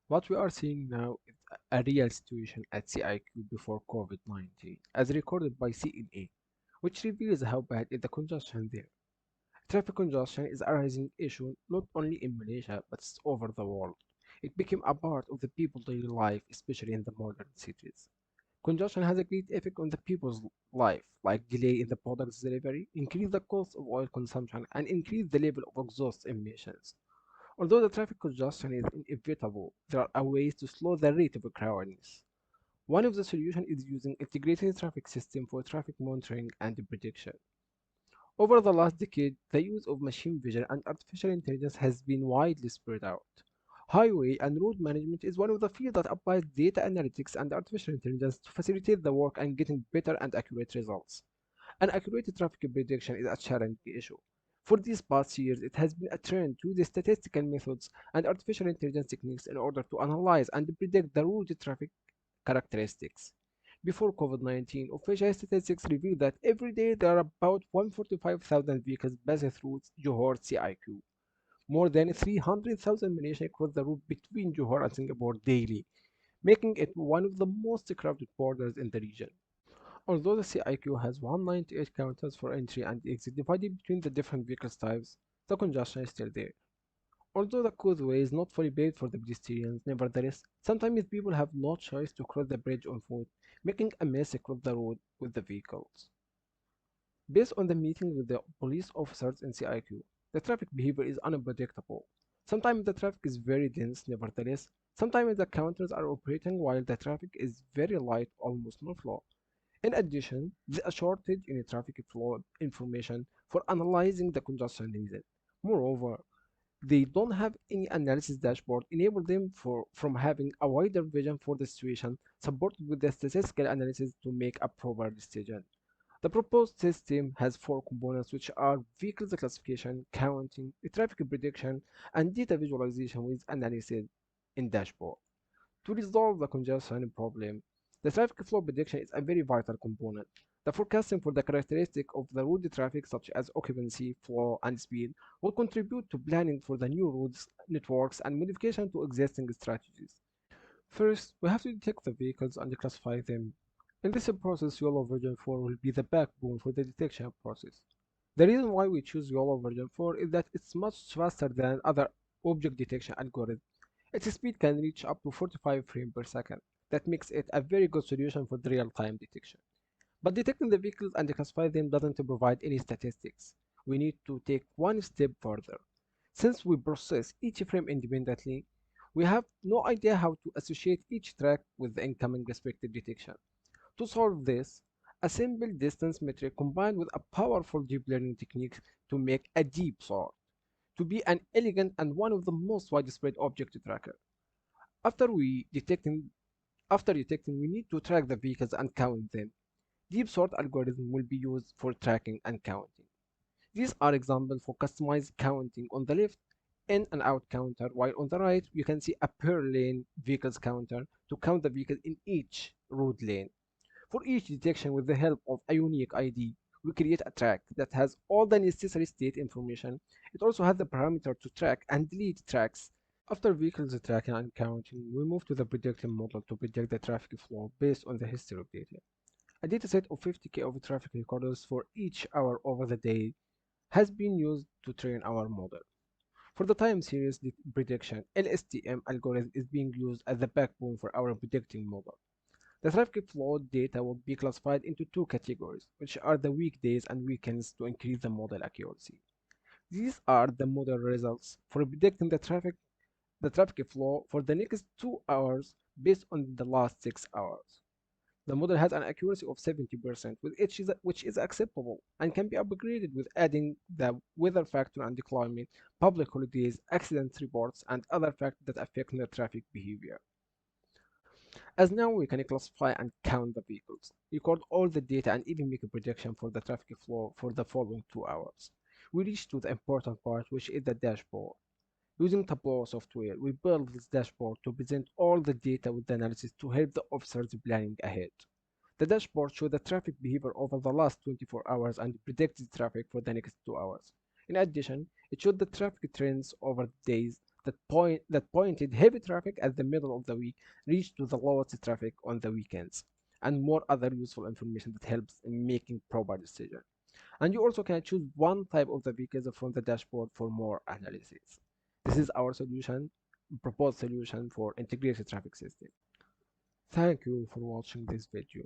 What we are seeing now is a real situation at CIQ before COVID-19, as recorded by CNA, which reveals how bad is the congestion there. Traffic congestion is a rising issue not only in Malaysia but over the world. It became a part of the people's daily life, especially in the modern cities. Congestion has a great effect on the people's life, like delay in the product's delivery, increase the cost of oil consumption, and increase the level of exhaust emissions. Although the traffic congestion is inevitable, there are ways to slow the rate of crowdedness. One of the solutions is using integrated traffic system for traffic monitoring and prediction. Over the last decade, the use of machine vision and artificial intelligence has been widely spread out. Highway and road management is one of the fields that applies data analytics and artificial intelligence to facilitate the work and getting better and accurate results. And accurate traffic prediction is a challenging issue. For these past years, it has been a trend to use statistical methods and artificial intelligence techniques in order to analyze and predict the road traffic characteristics. Before COVID-19, official statistics reveal that every day there are about 145,000 vehicles passing through Johor CIQ. More than 300,000 Malaysians cross the route between Johor and Singapore daily, making it one of the most crowded borders in the region. Although the CIQ has 198 counters for entry and exit divided between the different vehicle types, the congestion is still there. Although the causeway is not fully paved for the pedestrians, nevertheless, sometimes people have no choice to cross the bridge on foot, making a mess across the road with the vehicles. Based on the meeting with the police officers in CIQ, the traffic behavior is unpredictable. Sometimes the traffic is very dense, nevertheless, sometimes the counters are operating while the traffic is very light, almost no flow. In addition, there is a shortage in traffic flow information for analyzing the congestion needed. Moreover, they don't have any analysis dashboard enable them from having a wider vision for the situation supported with the statistical analysis to make a proper decision. The proposed system has four components which are vehicles classification, counting, traffic prediction, and data visualization with analysis in dashboard. To resolve the congestion problem, the traffic flow prediction is a very vital component. The forecasting for the characteristic of the road traffic such as occupancy, flow, and speed will contribute to planning for the new roads, networks, and modification to existing strategies. First, we have to detect the vehicles and classify them. In this process, YOLO version 4 will be the backbone for the detection process. The reason why we choose YOLO version 4 is that it's much faster than other object detection algorithms. Its speed can reach up to 45 frames per second. That makes it a very good solution for the real-time detection. But detecting the vehicles and classify them doesn't provide any statistics. We need to take one step further. Since we process each frame independently, we have no idea how to associate each track with the incoming respective detection. To solve this, a simple distance metric combined with a powerful deep learning technique to make a Deepsort to be an elegant and one of the most widespread object tracker. After we detecting After detecting, we need to track the vehicles and count them. Deep sort algorithm will be used for tracking and counting. These are examples for customized counting. On the left, in and out counter, while on the right, you can see a per lane vehicles counter to count the vehicles in each road lane. For each detection with the help of a unique ID, we create a track that has all the necessary state information. It also has the parameter to track and delete tracks. After vehicles tracking and counting, we move to the predictive model to predict the traffic flow based on the history of data. A dataset of 50K of traffic recorders for each hour over the day has been used to train our model. For the time series prediction, Lstm algorithm is being used as the backbone for our predicting model. The traffic flow data will be classified into two categories, which are the weekdays and weekends to increase the model accuracy. These are the model results for predicting the traffic flow for the next 2 hours based on the last 6 hours. The model has an accuracy of 70%, which is acceptable and can be upgraded with adding the weather factor and the climate, public holidays, accident reports, and other factors that affect the traffic behavior. As now we can classify and count the vehicles, record all the data, and even make a prediction for the traffic flow for the following 2 hours. We reach to the important part, which is the dashboard. Using Tableau software, we build this dashboard to present all the data with the analysis to help the officers planning ahead. The dashboard shows the traffic behavior over the last 24 hours and predicted traffic for the next 2 hours. In addition, it shows the traffic trends over days, that pointed heavy traffic at the middle of the week reached to the lowest traffic on the weekends, and more other useful information that helps in making proper decisions. And you also can choose one type of the vehicles from the dashboard for more analysis. This is our proposed solution for integrated traffic system. Thank you for watching this video.